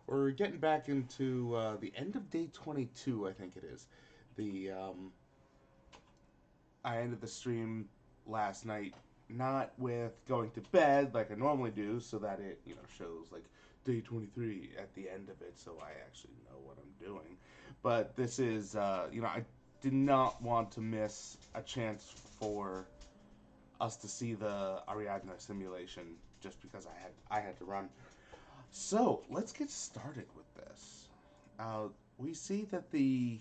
We're getting back into the end of day 22, I think it is. The I ended the stream last night not with going to bed like I normally do, so that it shows like day 23 at the end of it, so I actually know what I'm doing. But this is I did not want to miss a chance for us to see the Ariadne simulation just because I had to run. So let's get started with this. We see that the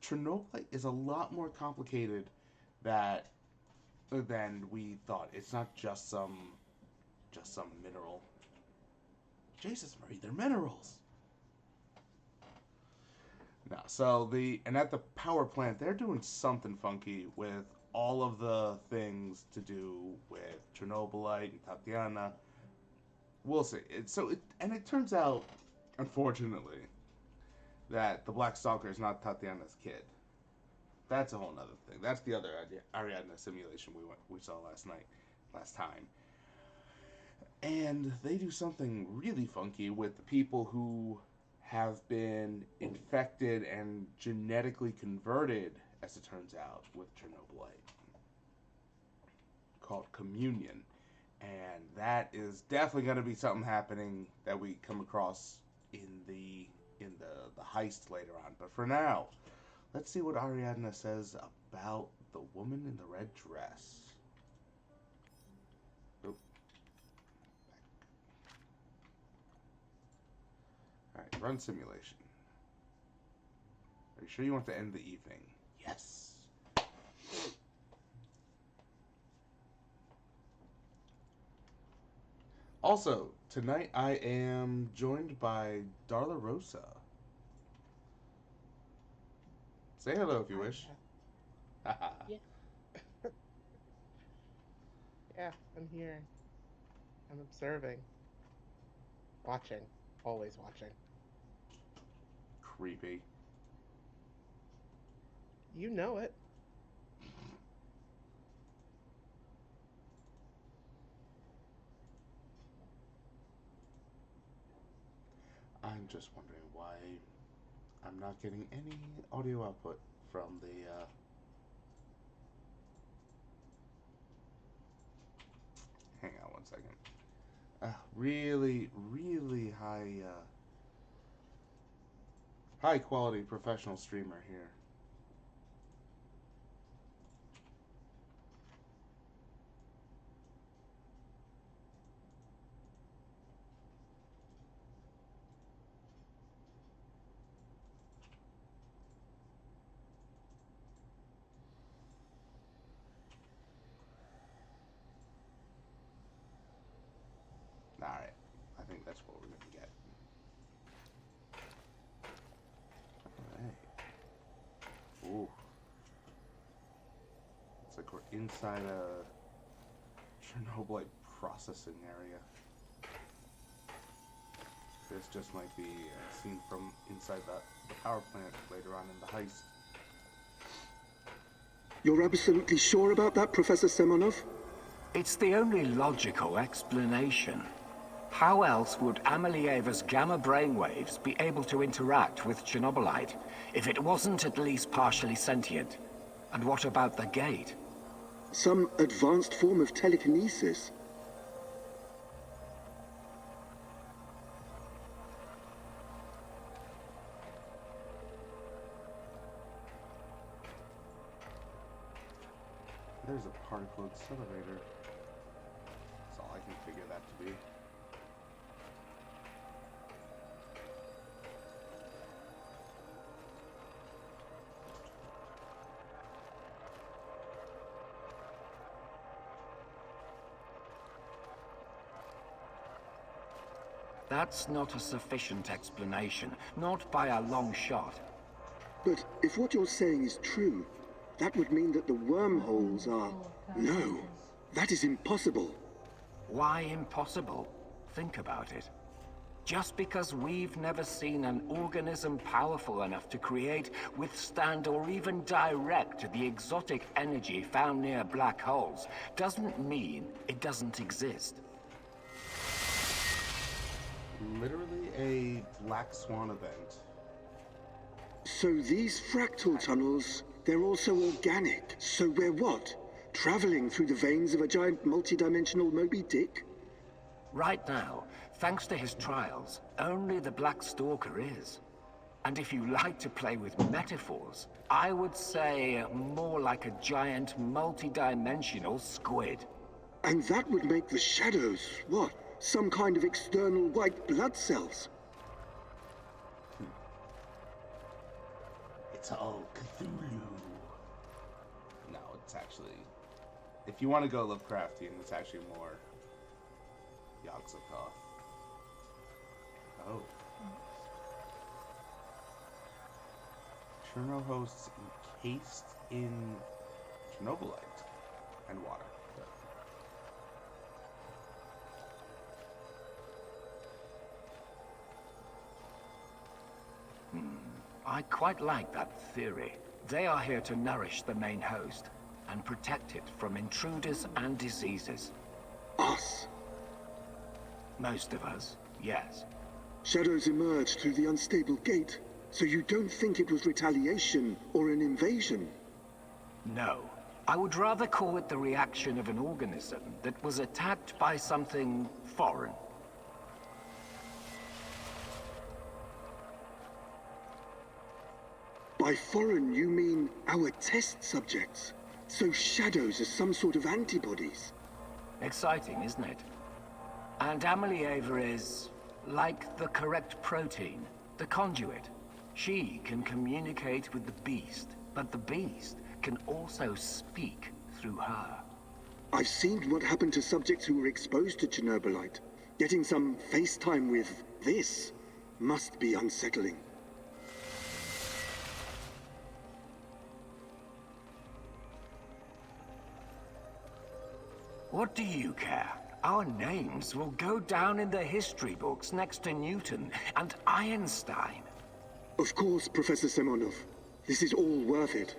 Chernobylite is a lot more complicated that than we thought. It's not just some mineral. Jesus Marie, they're minerals. No, so at the power plant they're doing something funky with all of the things to do with Chernobylite and Tatiana. We'll see. It turns out, unfortunately, that the Black Stalker is not Tatiana's kid. That's a whole other thing. That's the other Ariadne simulation we saw last time, and they do something really funky with the people who have been infected and genetically converted, as it turns out, with Chernobylite, called communion, and that is definitely going to be something happening that we come across in the heist later on. But for now, let's see what Ariadne says about the woman in the red dress. Oh, Alright, run simulation. Are you sure you want to end the evening? Yes. Also, tonight I am joined by Darla Rosa. Say hello if you Hi. wish. Haha. Yeah. Yeah, I'm here. I'm observing, watching, always watching. Creepy. You know it. I'm just wondering why I'm not getting any audio output from the. Hang on one second. Really, really high quality professional streamer here. All right, I think that's what we're gonna get. All right. Ooh, it's like we're inside a Chernobylite processing area. This just might be a scene from inside the power plant later on in the heist. You're absolutely sure about that, Professor Semonov? It's the only logical explanation. How else would Amelieva's gamma brainwaves be able to interact with Chernobylite if it wasn't at least partially sentient? And what about the gate? Some advanced form of telekinesis? There's a particle accelerator. That's all I can figure that to be. That's not a sufficient explanation, not by a long shot. But if what you're saying is true, that would mean that the wormholes are... No, that is impossible. Why impossible? Think about it. Just because we've never seen an organism powerful enough to create, withstand, or even direct the exotic energy found near black holes, doesn't mean it doesn't exist. Literally a black swan event. So these fractal tunnels, they're also organic. So we're what? Traveling through the veins of a giant multi-dimensional Moby Dick? Right now, thanks to his trials, only the Black Stalker is. And if you like to play with metaphors, I would say more like a giant multi-dimensional squid. And that would make the shadows, what? Some kind of external white blood cells? It's all Cthulhu. No, it's actually... If you want to go Lovecraftian, it's actually more... Yogg-Sothoth. Oh. Cherno hosts encased in Chernobylite and water. I quite like that theory. They are here to nourish the main host and protect it from intruders and diseases. Us? Most of us, yes. Shadows emerged through the unstable gate, so you don't think it was retaliation or an invasion? No. I would rather call it the reaction of an organism that was attacked by something foreign. By foreign, you mean our test subjects? So shadows are some sort of antibodies? Exciting, isn't it? And Amelieva is like the correct protein, the conduit. She can communicate with the beast, but the beast can also speak through her. I've seen what happened to subjects who were exposed to Chernobylite. Getting some FaceTime with this must be unsettling. What do you care? Our names will go down in the history books next to Newton and Einstein. Of course, Professor Semonov. This is all worth it.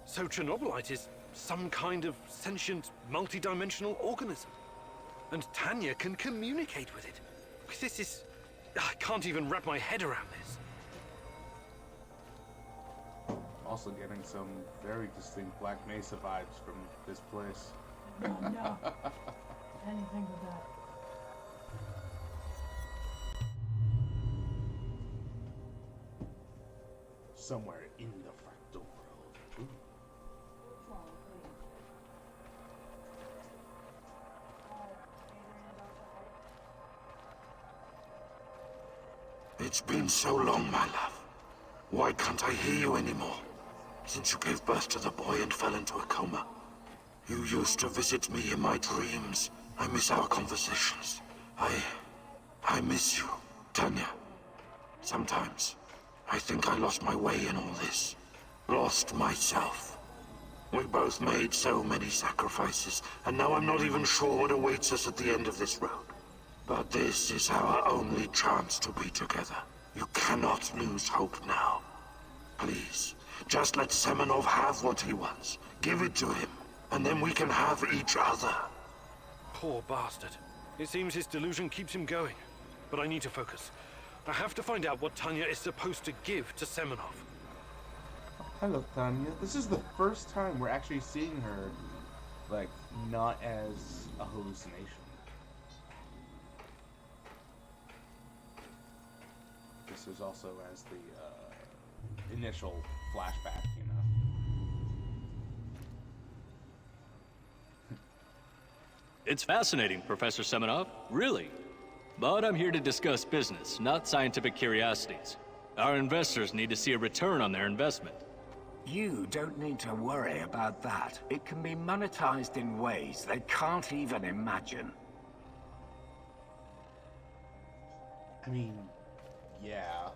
So Chernobylite is some kind of sentient, multi-dimensional organism. And Tanya can communicate with it. This is... I can't even wrap my head around this. Also getting some very distinct Black Mesa vibes from this place. No, no. Anything but that. Somewhere in the fractal world. Ooh. It's been so long, my love. Why can't I hear you anymore? Since you gave birth to the boy and fell into a coma. You used to visit me in my dreams. I miss our conversations. I miss you, Tanya. Sometimes, I think I lost my way in all this. Lost myself. We both made so many sacrifices, and now I'm not even sure what awaits us at the end of this road. But this is our only chance to be together. You cannot lose hope now. Please, just let Semenov have what he wants. Give it to him, and then we can have each other. Poor bastard. It seems his delusion keeps him going. But I need to focus. I have to find out what Tanya is supposed to give to Semenov. Hello, Tanya. This is the first time we're actually seeing her, like, not as a hallucination. This is also as the initial flashback, you know. It's fascinating, Professor Semenov, really. But I'm here to discuss business, not scientific curiosities. Our investors need to see a return on their investment. You don't need to worry about that. It can be monetized in ways they can't even imagine. I mean, yeah.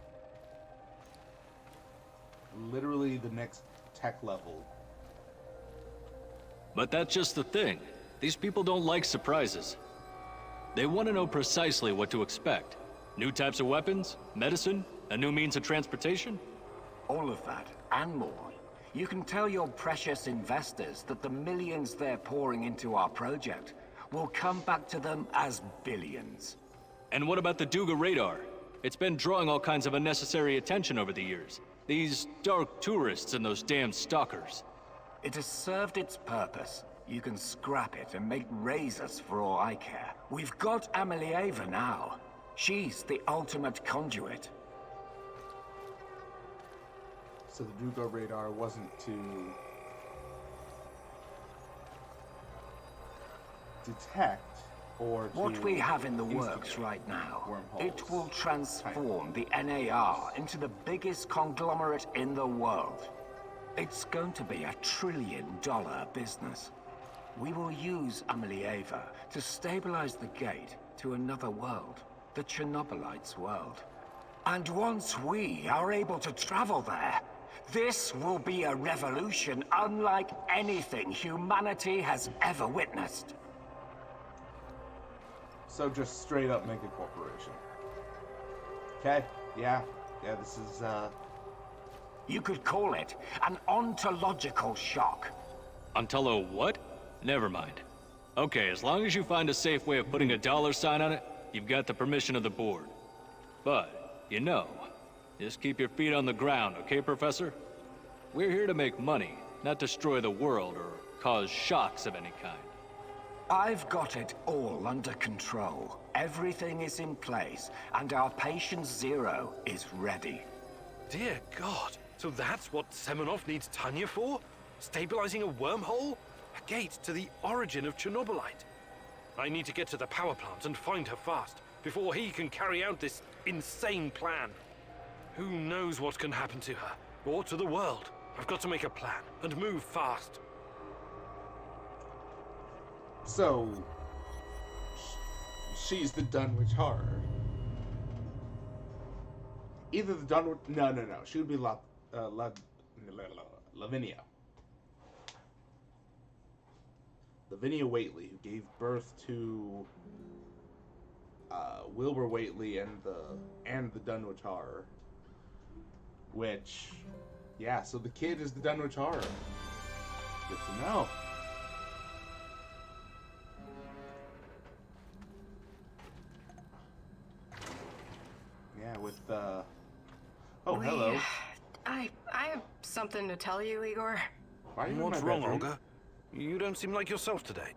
Literally the next tech level. But that's just the thing. These people don't like surprises. They want to know precisely what to expect. New types of weapons, medicine, a new means of transportation. All of that, and more. You can tell your precious investors that the millions they're pouring into our project will come back to them as billions. And what about the Duga radar? It's been drawing all kinds of unnecessary attention over the years. These dark tourists and those damn stalkers. It has served its purpose. You can scrap it and make razors for all I care. We've got Amelieva now. She's the ultimate conduit. So the Duga radar wasn't to detect or to What we have in the works instigate right now, wormholes. it will transform the NAR into the biggest conglomerate in the world. It's going to be $1 trillion business. We will use Amelieva to stabilize the gate to another world, the Chernobylite's world. And once we are able to travel there, this will be a revolution unlike anything humanity has ever witnessed. So just straight up make a corporation. Okay, yeah, this is, You could call it an ontological shock. Ontolo what? Never mind. Okay, as long as you find a safe way of putting a dollar sign on it, you've got the permission of the board. But, you know, just keep your feet on the ground, okay, Professor? We're here to make money, not destroy the world or cause shocks of any kind. I've got it all under control. Everything is in place, and our patient zero is ready. Dear God. So that's what Semenov needs Tanya for? Stabilizing a wormhole? A gate to the origin of Chernobylite. I need to get to the power plant and find her fast, before he can carry out this insane plan. Who knows what can happen to her, or to the world? I've got to make a plan, and move fast. so she's the Dunwich Horror. Either the Dunwich, no, she would be Lavinia. Lavinia Whately, who gave birth to Wilbur Whately and the Dunwich Horror. Which, yeah, so the kid is the Dunwich Horror. Good to know. Yeah, with oh, hello. I have something to tell you, Igor. Why are you in What's my wrong, bedroom? Olga? You don't seem like yourself today.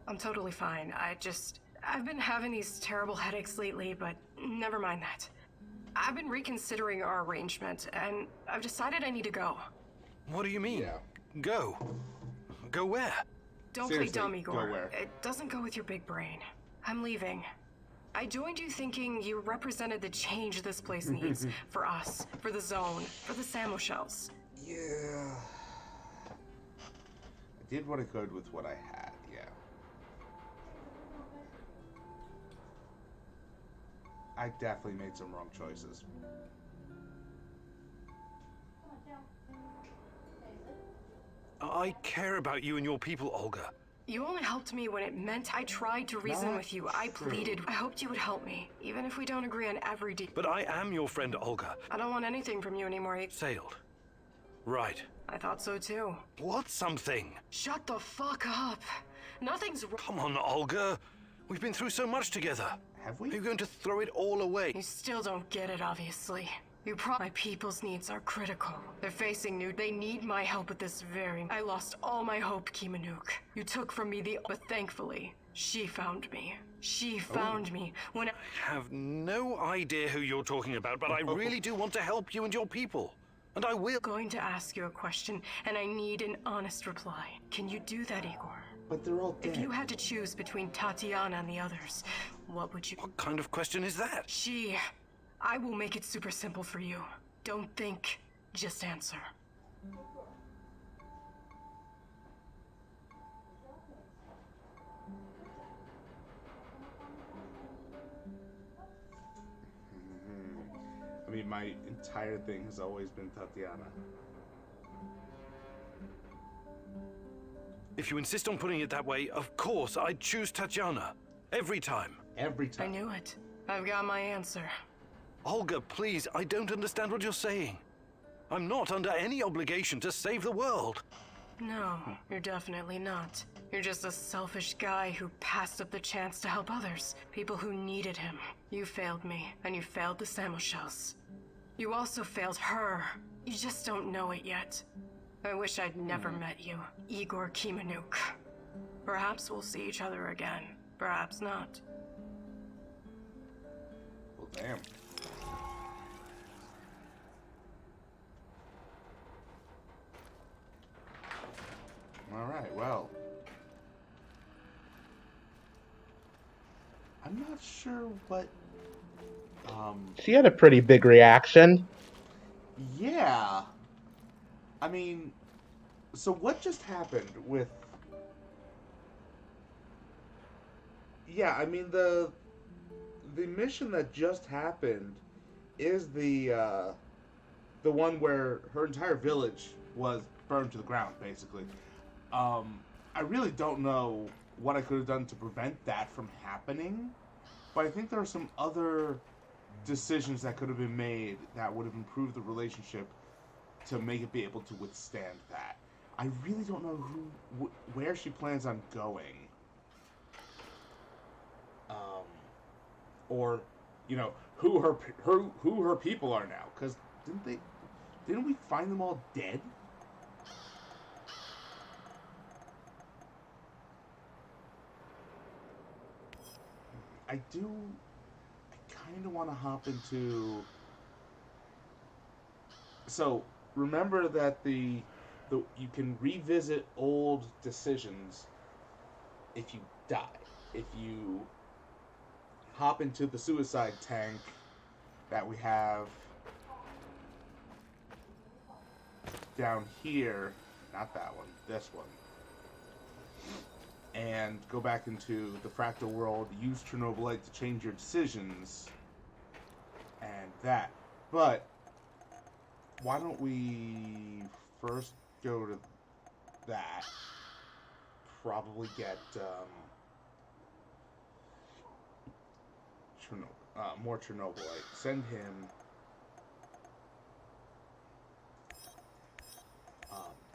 I'm totally fine. I've been having these terrible headaches lately, but never mind that. I've been reconsidering our arrangement, and I've decided I need to go. What do you mean? Yeah. Go. Go where? Don't Seriously, play dumb, go Igor. where? It doesn't go with your big brain. I'm leaving. I joined you thinking you represented the change this place needs. For us, for the zone, for the Samo shells. Yeah. I did what I could with what I had, yeah. I definitely made some wrong choices. I care about you and your people, Olga. You only helped me when it meant I tried to reason Not with you. I true. pleaded. I hoped you would help me, even if we don't agree on every detail. But I am your friend, Olga. I don't want anything from you anymore. Sailed. Right. I thought so too. What's something? Shut the fuck up. Nothing's wrong. Come on, Olga. We've been through so much together. Have Are we? you going to throw it all away? You still don't get it, obviously. My people's needs are critical. They're facing new. They need my help at this very. I lost all my hope, Kimanuk. You took from me but thankfully, she found me. She found me when I have no idea who you're talking about, but I really do want to help you and your people. And I will. I'm going to ask you a question, and I need an honest reply. Can you do that, Igor? But they're all dead. If you had to choose between Tatiana and the others, what would you... What kind of question is that? I will make it super simple for you. Don't think, just answer. I mean, my entire thing has always been Tatiana. If you insist on putting it that way, of course I'd choose Tatiana. Every time. Every I time. knew it. I've got my answer. Olga, please, I don't understand what you're saying. I'm not under any obligation to save the world. No, you're definitely not. You're just a selfish guy who passed up the chance to help others. People who needed him. You failed me, and you failed the Samoshels. You also failed her. You just don't know it yet. I wish I'd never met you, Igor Kimanuk. Perhaps we'll see each other again. Perhaps not. Well, damn. Alright, well. I'm not sure what... She had a pretty big reaction. Yeah. I mean... So what just happened with... Yeah, I mean, the mission that just happened is the one where her entire village was burned to the ground, basically. I really don't know what I could have done to prevent that from happening, but I think there are some other decisions that could have been made that would have improved the relationship to make it be able to withstand that. I really don't know where she plans on going. Or, you know, who her people are now. Because didn't we find them all dead? I kind of want to hop into... So, remember that you can revisit old decisions if you die. If you hop into the suicide tank that we have down here, not that one, this one, and go back into the fractal world, use Chernobylite to change your decisions, and that. But why don't we first go to that, probably get more Chernobylite, send him.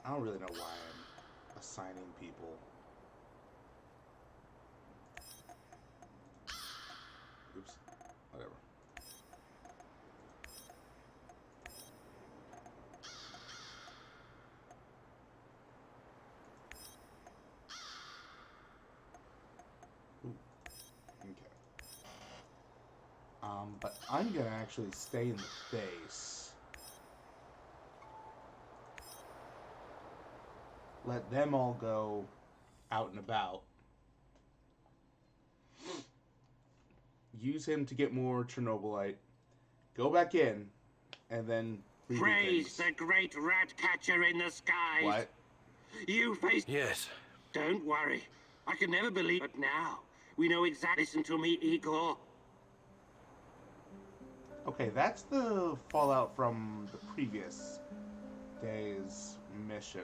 I don't really know why I'm assigning people. Oops, whatever. Ooh. Okay. But I'm gonna actually stay in the base. Let them all go out and about. Use him to get more Chernobylite. Go back in, and then redo Praise things. the great rat catcher in the skies. What? You face... Yes. Don't worry. I could never believe it now. We know exactly. Listen to me, Igor. Okay, that's the fallout from the previous day's mission.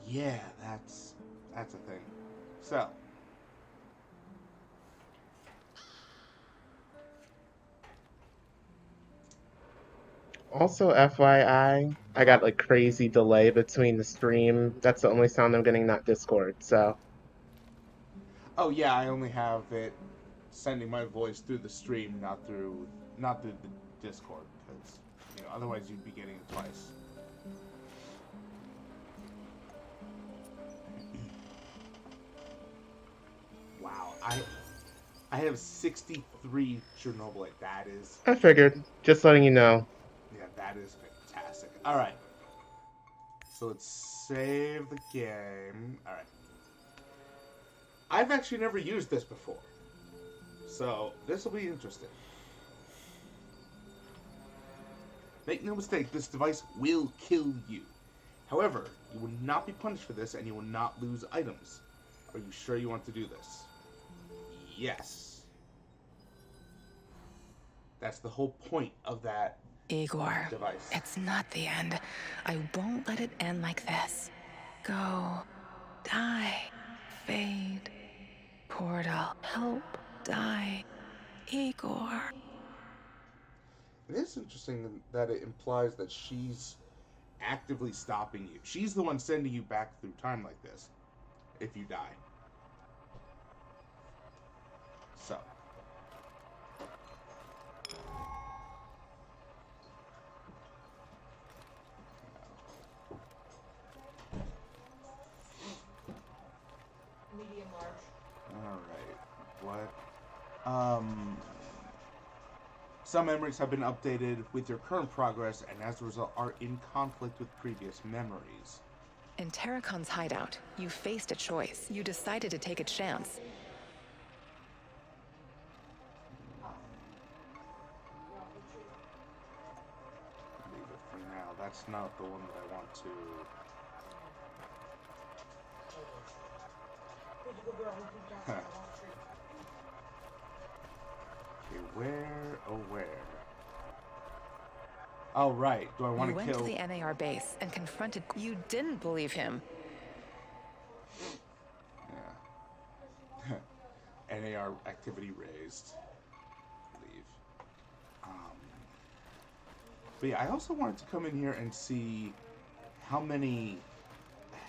Yeah, that's a thing. So, Also, FYI, I got like crazy delay between the stream. That's the only sound I'm getting, not Discord. So, oh yeah, I only have it sending my voice through the stream, not through the Discord, because otherwise you'd be getting it twice. Wow, I have 63 Chernobylite. That is... I figured. Just letting you know. Yeah, that is fantastic. Alright. So let's save the game. Alright. I've actually never used this before. So, this will be interesting. Make no mistake, this device will kill you. However, you will not be punished for this, and you will not lose items. Are you sure you want to do this? Yes. That's the whole point of that Igor, device. it's not the end. I won't let it end like this. Go. Die. Fade. Portal. Help. Die. Igor. It is interesting that it implies that she's actively stopping you. She's the one sending you back through time like this if you die. So. Medium large. Alright. What? Some memories have been updated with your current progress and as a result are in conflict with previous memories. In Terracon's hideout, you faced a choice. You decided to take a chance. Leave it for now. That's not the one that I want to... Huh. Okay, where? Oh, where? Oh, right. Do I want You to went kill... to the NAR base and confronted... You didn't believe him. Yeah. NAR activity raised. Leave. But yeah, I also wanted to come in here and see how many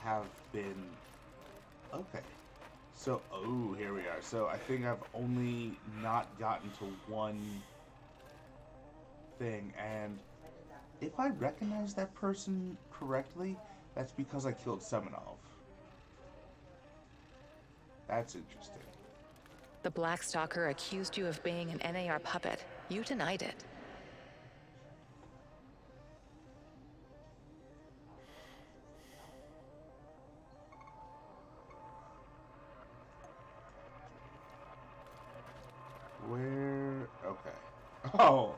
have been... Okay. So, oh, here we are. So I think I've only not gotten to one thing, and if I recognize that person correctly, that's because I killed Semenov. That's interesting. The Black Stalker accused you of being an NAR puppet. You denied it. Where? Okay. Oh!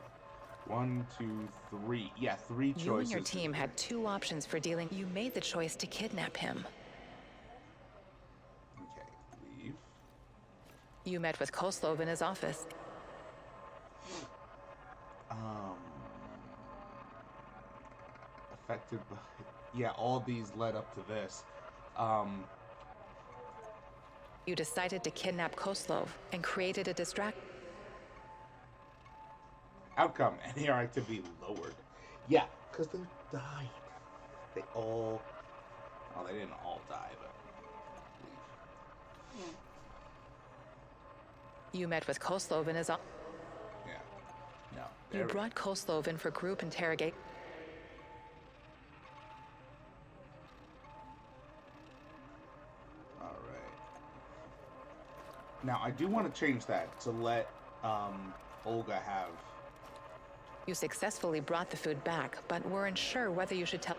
1, 2, 3. Yeah, 3 choices. You and your team had 2 options for dealing. You made the choice to kidnap him. Okay, leave. You met with Koslov in his office. Affected by... Yeah, all these led up to this. You decided to kidnap Koslov and created a distraction. Outcome, NAR activity lowered. Yeah, because they died. They all... Oh, they didn't all die, but... Leave. You met with Koslov in his office. Yeah. No. You brought Koslov in for group interrogation. Alright. Now, I do want to change that to let Olga have... You successfully brought the food back, but weren't sure whether you should tell...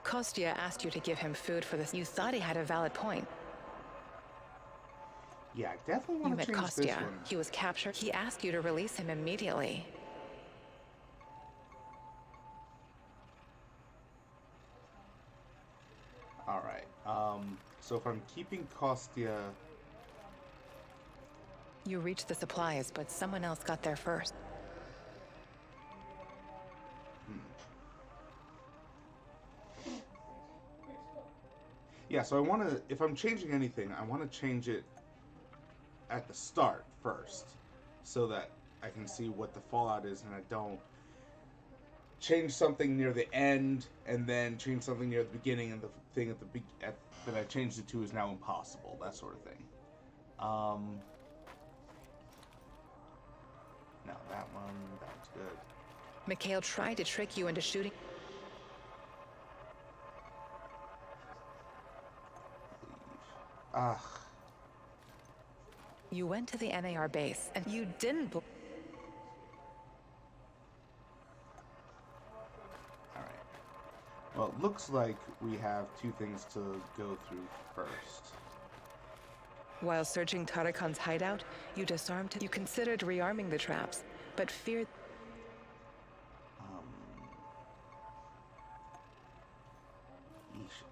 Kostya asked you to give him food for this. You thought he had a valid point. Yeah, I definitely You want to met change Kostya. this one. He was captured. He asked you to release him immediately. Alright, so if I'm keeping Kostya... You reached the supplies, but someone else got there first. Yeah, so I want to... If I'm changing anything, I want to change it at the start first, so that I can see what the fallout is, and I don't change something near the end, and then change something near the beginning, and the thing at the that I changed it to is now impossible, that sort of thing. No, that one's good. Mikhail tried to trick you into shooting. Ugh. You went to the NAR base, and you didn't... Alright. Well, it looks like we have 2 things to go through first. While searching Tarakan's hideout, you disarmed him. You considered rearming the traps, but feared...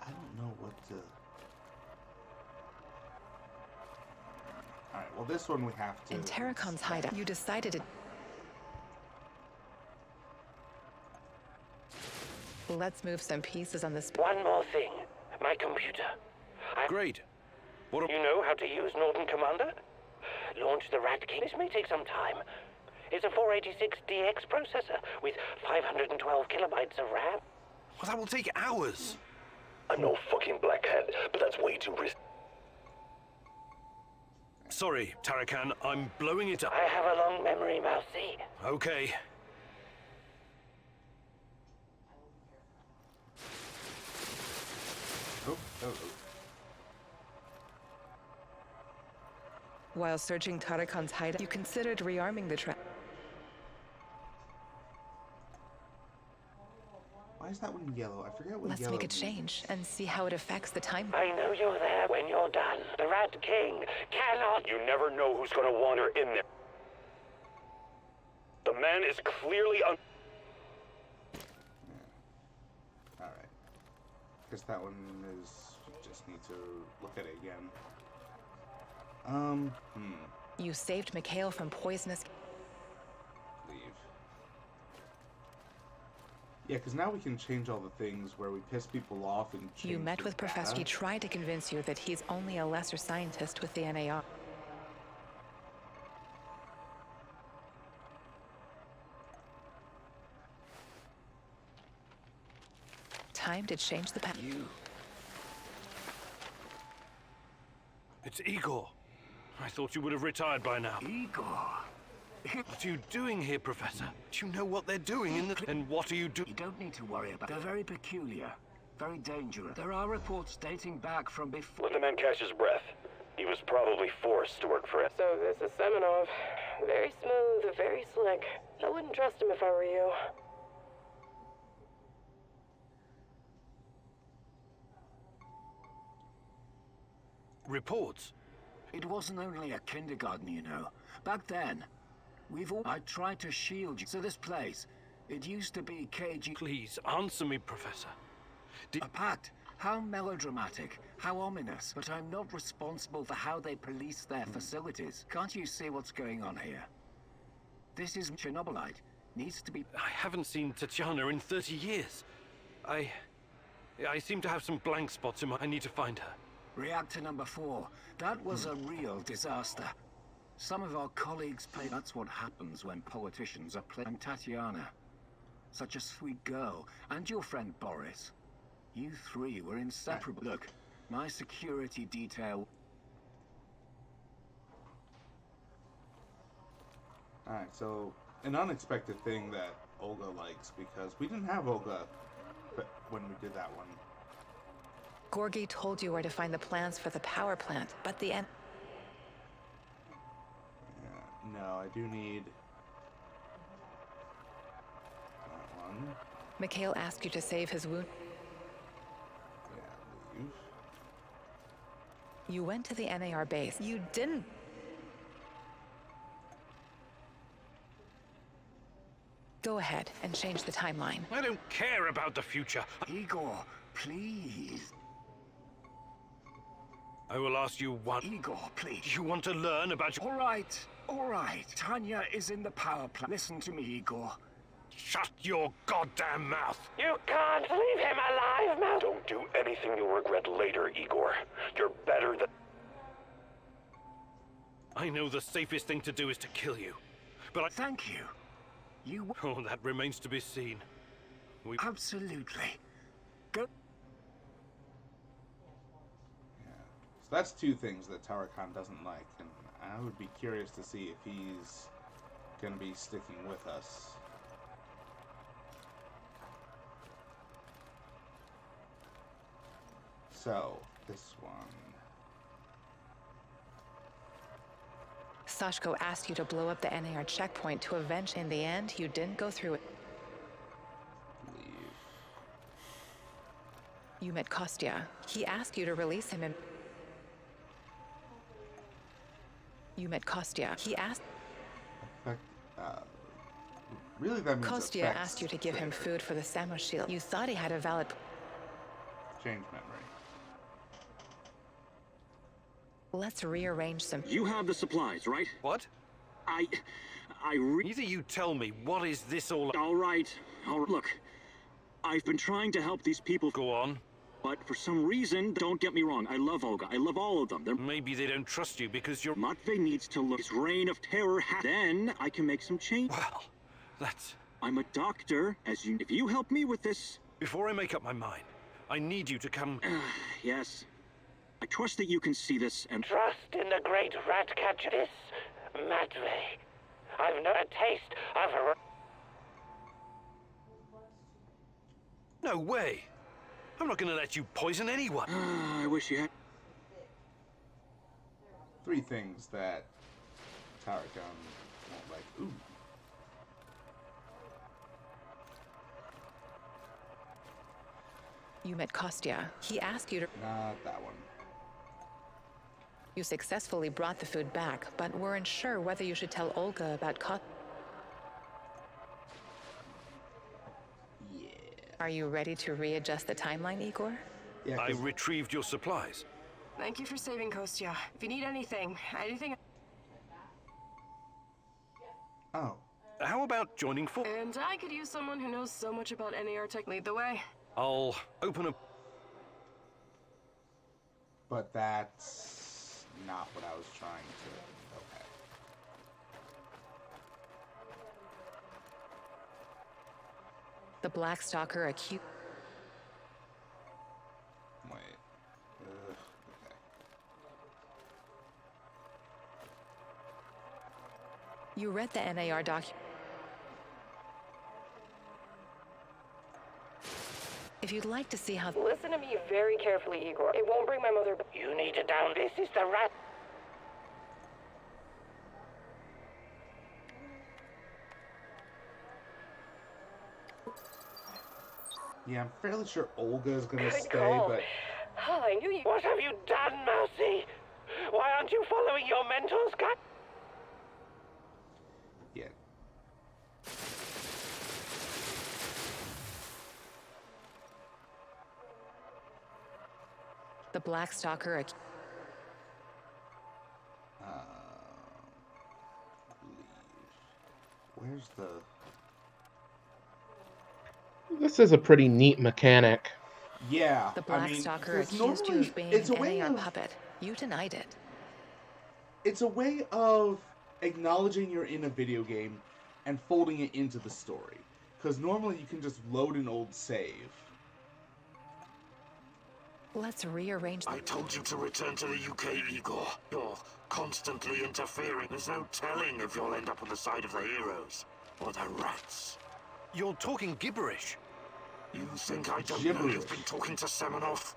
I don't know what to... Alright, well this one we have to... In Tarakan's hideout, you decided to... Let's move some pieces on this... One more thing. My computer. Great. You know how to use Norton Commander? launch the Rat King. This may take some time. It's a 486DX processor with 512 kilobytes of RAM. Well, that will take hours. I'm no fucking Black Hand, but that's way too risky. Sorry, Tarakan, I'm blowing it up. I have a long memory, Mousy. Okay. Oh. While searching Tarakan's hideout, you considered rearming the trap. Why is that one yellow? I forget what Let's yellow make a means. change and see how it affects the time. I know you're there when you're done. The Rat King cannot... You never know who's gonna wander in there. The man is clearly Alright. Guess that one is... Just need to look at it again. You saved Mikhail from poisonous... Leave. Yeah, because now we can change all the things where we piss people off and change You met the with Professor. data. He tried to convince you that he's only a lesser scientist with the NAR. Time to change the path. It's Igor. I thought you would have retired by now. Igor. What are you doing here, Professor? Do you know what they're doing in the... And what are you doing? You don't need to worry about. They're very peculiar, very dangerous. There are reports dating back from before. Let the man catch his breath. He was probably forced to work for it. So this is Semenov. Very smooth, very slick. I wouldn't trust him if I were you. Reports? It wasn't only a kindergarten, you know. Back then, I tried to shield you. So this place, it used to be KG. Please, answer me, Professor. A pact. How melodramatic, how ominous. But I'm not responsible for how they police their facilities. Can't you see what's going on here? This is Chernobylite. Needs to be... I haven't seen Tatiana in 30 years. I seem to have some blank spots in my... I need to find her. Reactor number 4. That was a real disaster. Some of our colleagues play. That's what happens when politicians are playing. And Tatiana. Such a sweet girl. And your friend Boris. You three were inseparable. Look, my security detail... Alright, so an unexpected thing that Olga likes, because we didn't have Olga when we did that one. Gorgi told you where to find the plans for the power plant, but the end... Yeah, no, I do need that one. Mikhail asked you to save his wound. Yeah, leave. You went to the NAR base. You didn't... Go ahead and change the timeline. I don't care about the future. Igor, please. I will ask you one. Igor, please. You want to learn about your... All right. Tanya is in the power plant. Listen to me, Igor. Shut your goddamn mouth. You can't leave him alive, Mouse. Don't do anything you'll regret later, Igor. You're better than... I know the safest thing to do is to kill you. But I... Thank you. Oh, that remains to be seen. Absolutely. Go... So that's two things that Tarakan doesn't like, and I would be curious to see if he's gonna be sticking with us. So, this one. Sashko asked you to blow up the NAR checkpoint to avenge. In the end, you didn't go through it. Leave. You met Kostya. He asked you to release him and... You met Kostya. He asked... Really, that means Kostya effects asked you to give him trigger. food for the Samo shield. You thought he had a valid... Change memory. Let's rearrange some... You have the supplies, right? What? Either you tell me, what is this all... All right. Look, I've been trying to help these people... Go on. But for some reason, don't get me wrong, I love Olga. I love all of them. Maybe they don't trust you because you're... Matvey needs to look his reign of terror. Then I can make some change. Well, that's... I'm a doctor, as you... If you help me with this... Before I make up my mind, I need you to come... Yes. I trust that you can see this and... Trust in the great rat catcher. This, Matvey. I've no taste of her... No way! I'm not gonna let you poison anyone! I wish you had... 3 things that Tarakan won't like. Ooh. You met Kostya. He asked you to... Not that one. You successfully brought the food back, but weren't sure whether you should tell Olga about Yeah. Are you ready to readjust the timeline, Igor? Yeah, I retrieved your supplies. Thank you for saving Kostya. If you need anything... Oh. How about joining for... And I could use someone who knows so much about NAR tech. Lead the way. I'll open a... But that's not what I was trying to... Okay. The Black Stalker accused... Wait. Okay. You read the NAR document. If you'd like to see how... Listen to me very carefully, Igor. It won't bring my mother... You need to down. This is the rat... Yeah, I'm fairly sure Olga's gonna Good stay, call. but... Oh, I knew you... What have you done, Mousy? Why aren't you following your mentor's gut? Yeah. The Black Stalker accused... Where's the... This is a pretty neat mechanic. Yeah, The Black I mean, Stalker 'cause accused you normally of being it's a an way NAR of... puppet. You denied it. It's a way of acknowledging you're in a video game and folding it into the story. Because normally you can just load an old save. Let's rearrange... I told you to return to the UK, Igor. You're constantly interfering. There's no telling if you'll end up on the side of the heroes or the rats. You're talking gibberish. You think I don't know you've been talking to Semenov?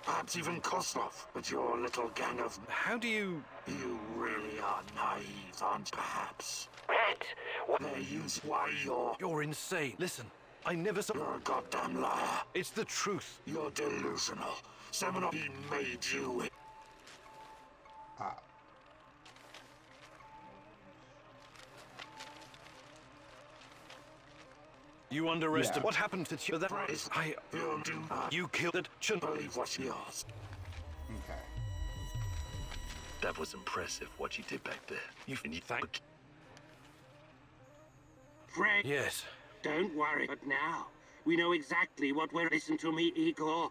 Perhaps even Kozlov, but your little gang of... How do you... You really are naive, aren't perhaps? Rat! What? They use why you're... You're insane. Listen, I never saw... You're a goddamn liar. It's the truth. You're delusional. Semenov, he made you... Ah. You underestimate... Yeah. What happened to you? That... You killed it. Believe what she is. Okay. That was impressive, what you did back there. You thank... Frank. Yes. Don't worry. But now, we know exactly what we're... Listen to me, Igor.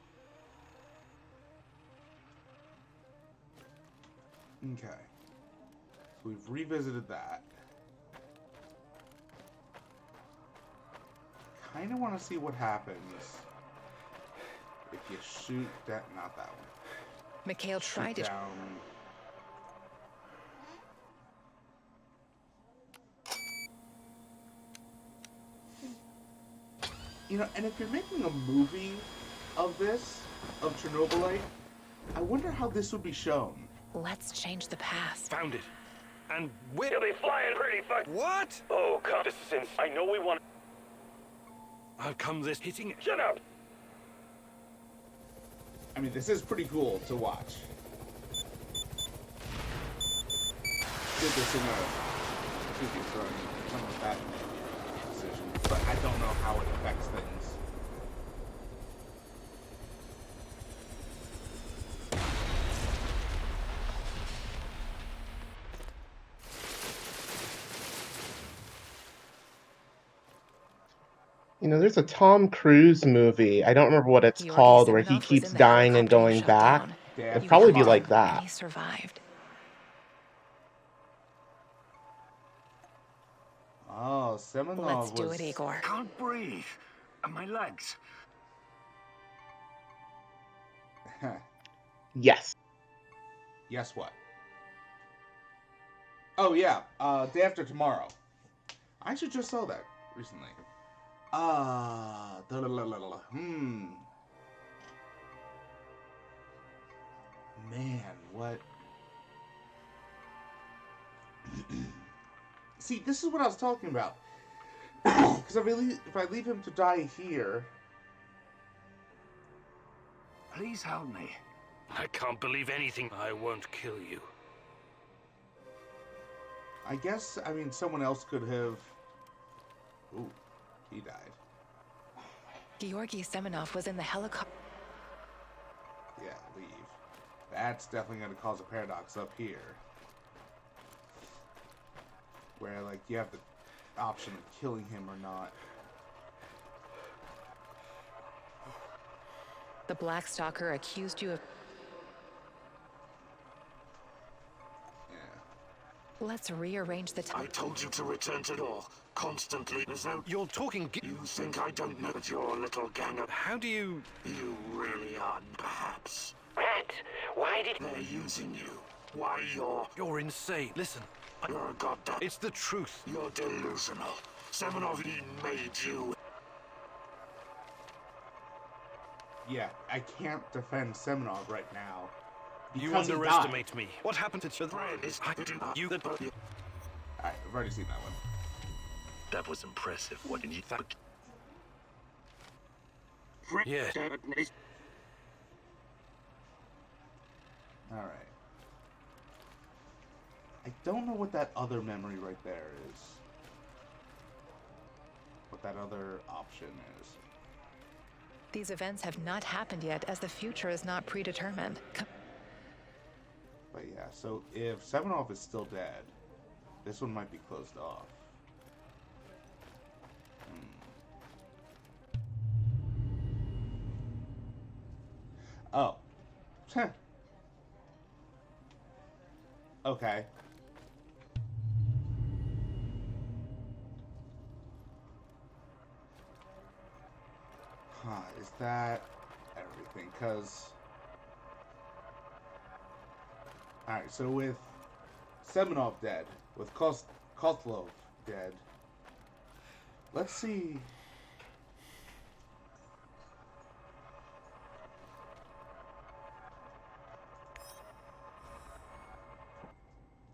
Okay. So we've revisited that. Kind of want to see what happens if you shoot that... Not that one. Mikhail tried it. Down... You know, and if you're making a movie of this, of Chernobylite, I wonder how this would be shown. Let's change the past. Found it. And we'll You'll be flying pretty fuck... What? Oh, come... Since I know we want... How come this hitting... Shut up! I mean, this is pretty cool to watch. Did this in a... Excuse me, sorry. Some of that decision. But I don't know how it affects things. You know, there's a Tom Cruise movie. I don't remember what it's Georgi called, where he Semenov was keeps in the dying and helicopter you going shot back. down. Dad It'd You probably helped be like him, and that. he survived. Oh, Let's Semenov do it, was. Igor. Can't breathe. And my legs. Yes. Yes, what? Oh yeah, day after tomorrow. I actually just saw that recently. Man, what? See, this is what I was talking about. Because if I leave him to die here, Please help me. I can't believe anything. I won't kill you. I guess, I mean, someone else could have. Ooh, he died. Georgi Semenov was in the helicopter. Yeah, leave. That's definitely going to cause a paradox up here. Where, like, you have the option of killing him or not. The Black Stalker accused you of... Let's rearrange the I told you to return to door. Constantly, as though You're talking. you think I don't know that your little gang of... How do you? You really are, perhaps. Rat, why did... They're using you. Why You're insane. Listen. You're a goddamn... It's the truth. You're delusional. Semenov, he made you. Yeah, I can't defend Semenov right now. You Because he underestimate me. What happened to the Friend is you that? Alright, I've already seen that one. That was impressive. What did you think? Yeah. Alright. I don't know what that other memory right there is. What that other option is. These events have not happened yet, as the future is not predetermined. But yeah, so if Semenov is still dead, this one might be closed off. Oh. Okay. Huh, is that everything? Because... Alright, so with Semenov dead, with Kotlov dead, let's see...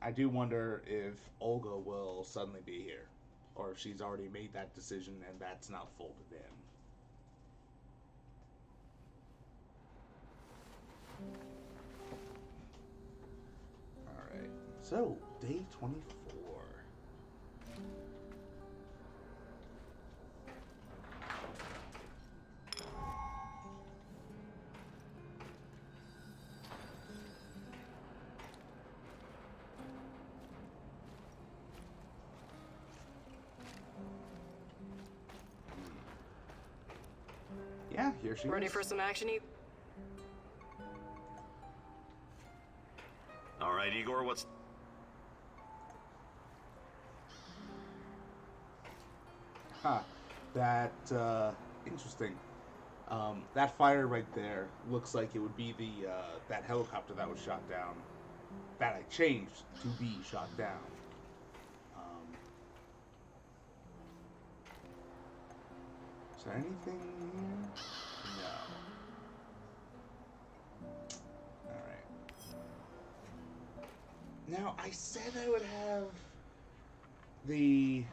I do wonder if Olga will suddenly be here, or if she's already made that decision and that's not folded in. Alright, so, day 24. Yeah, here she Ready is. for some action? All right, Igor, what's... Huh. That, interesting. That fire right there looks like it would be the, that helicopter that was shot down. That I changed to be shot down. Is there anything here? No. Alright. Now, I said I would have the...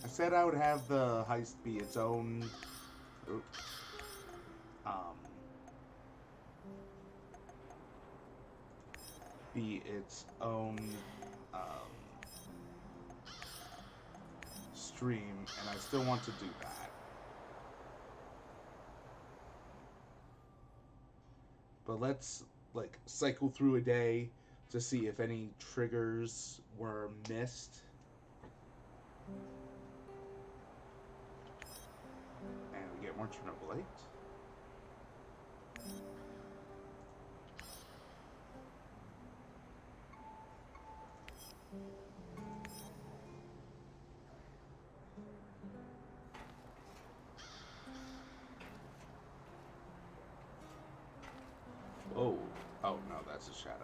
I said I would have the heist be its own... be its own stream, and I still want to do that. But let's like cycle through a day, to see if any triggers were missed. And we get more Chernobylite. Oh, oh no, that's a shadow.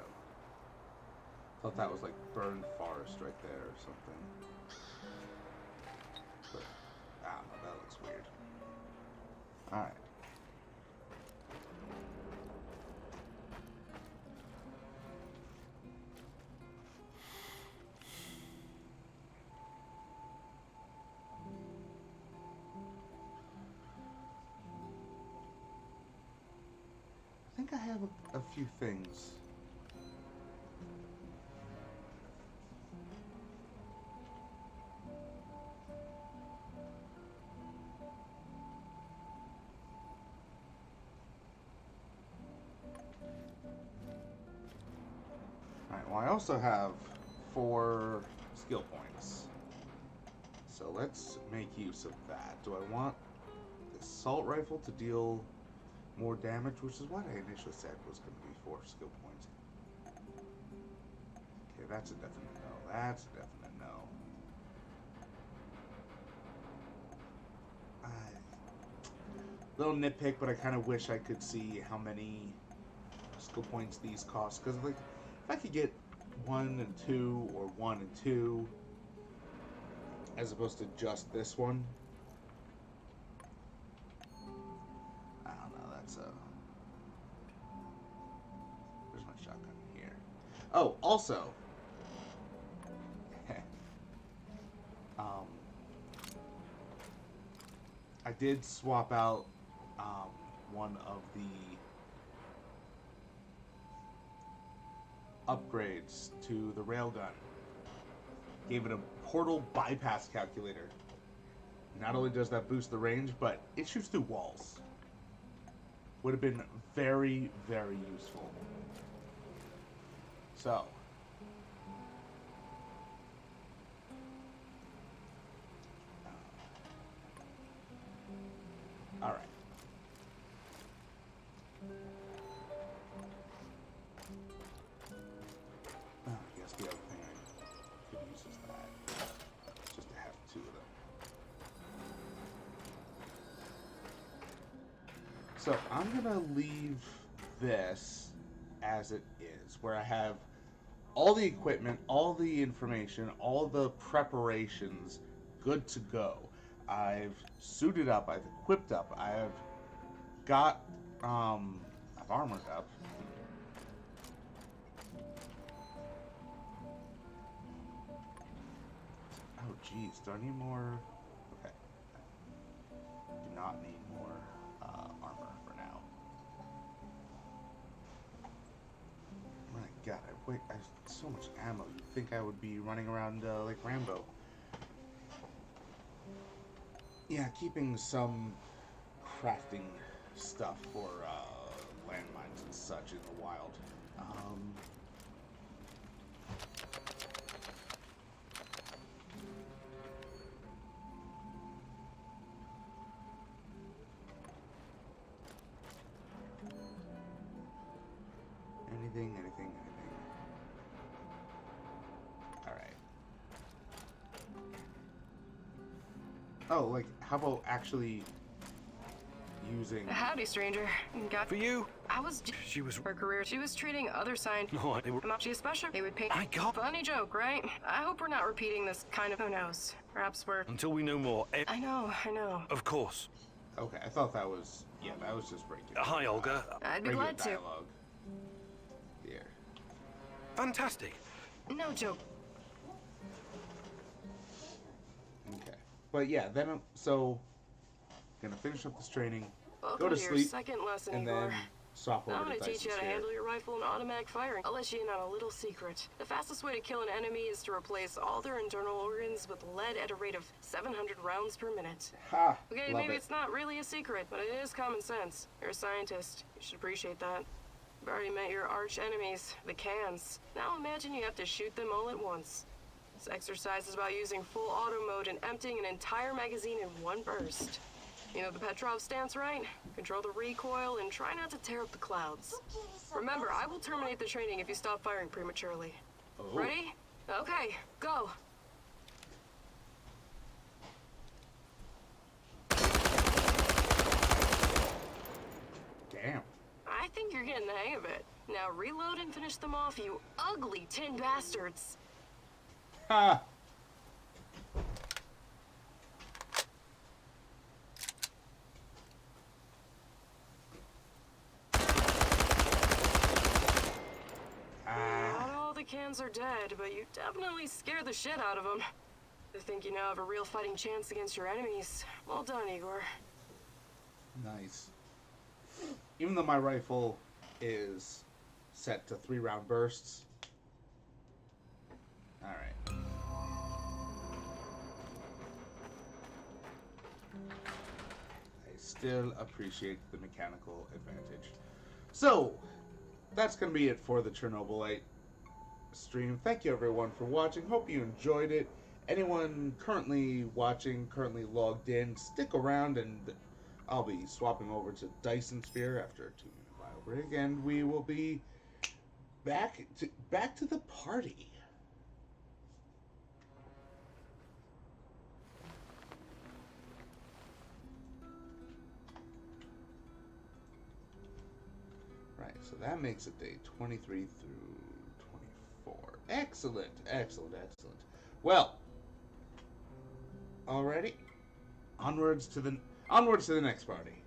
Thought that was like burned forest right there or something. But, I don't know, that looks weird. Alright. I think I have a few things. Alright, well I also have 4 skill points. So let's make use of that. Do I want the assault rifle to deal more damage, which is what I initially said was going to be 4 skill points. Okay, that's a definite no. That's a definite no. Little nitpick, but I kind of wish I could see how many skill points these cost. Because, like, if I could get 1 and 2 or 1 and 2 as opposed to just this one, I don't know. That's a. Where's my shotgun here? Oh, also. I did swap out one of the upgrades to the railgun. Gave it a portal bypass calculator. Not only does that boost the range, but it shoots through walls. Would have been very, very useful. So. Alright. I guess the other thing I could use is that. Just to have 2 of them. So I'm gonna leave this as it is, where I have all the equipment, all the information, all the preparations good to go. I've suited up, I've equipped up, I've got, I've armored up. Oh, geez, do I need more? Okay. Do not need more armor for now. My God, I have so much ammo. You'd think I would be running around like Rambo. Yeah, keeping some crafting stuff for landmines and such in the wild. Anything. Alright. Oh, like, how about actually using... Howdy, stranger. Got for you. I was... She was... Her career, she was treating other scientists... No, they were... She especially... They would pay... I got... Funny joke, right? I hope we're not repeating this kind of... Who knows? Perhaps we're... Until we know more. I know. Of course. Okay, I thought that was... Yeah, that was just regular... Hi, Olga. I'd be glad to. Dialogue. Here. Fantastic. No joke. Okay. But yeah, then, so... Gonna finish up this training, Welcome go to your sleep, second lesson, and Igor. then swap over I'm to gonna teach you how to here. handle your rifle and automatic firing. I'll let you in on a little secret. The fastest way to kill an enemy is to replace all their internal organs with lead at a rate of 700 rounds per minute. Ha! Okay, Love maybe it. it's not really a secret, but it is common sense. You're a scientist. You should appreciate that. You've already met your arch enemies, the cans. Now imagine you have to shoot them all at once. This exercise is about using full auto mode and emptying an entire magazine in one burst. You know the Petrov stance, right? Control the recoil and try not to tear up the clouds. Remember, I will terminate the training if you stop firing prematurely. Oh. Ready? Okay, go. Damn. I think you're getting the hang of it. Now reload and finish them off, you ugly tin bastards. Ha! Not all the cans are dead, but you definitely scared the shit out of them. I think you now have a real fighting chance against your enemies. Well done, Igor. Nice. Even though my rifle is set to 3-round bursts. Alright. I still appreciate the mechanical advantage. So, that's going to be it for the Chernobylite stream. Thank you everyone for watching. Hope you enjoyed it. Anyone currently watching, currently logged in, stick around and I'll be swapping over to Dyson Sphere after a 2-minute bio break, and we will be back to the party. Right, so that makes it day 23 through 24. Excellent, excellent, excellent. Well, alrighty, onwards to the next party.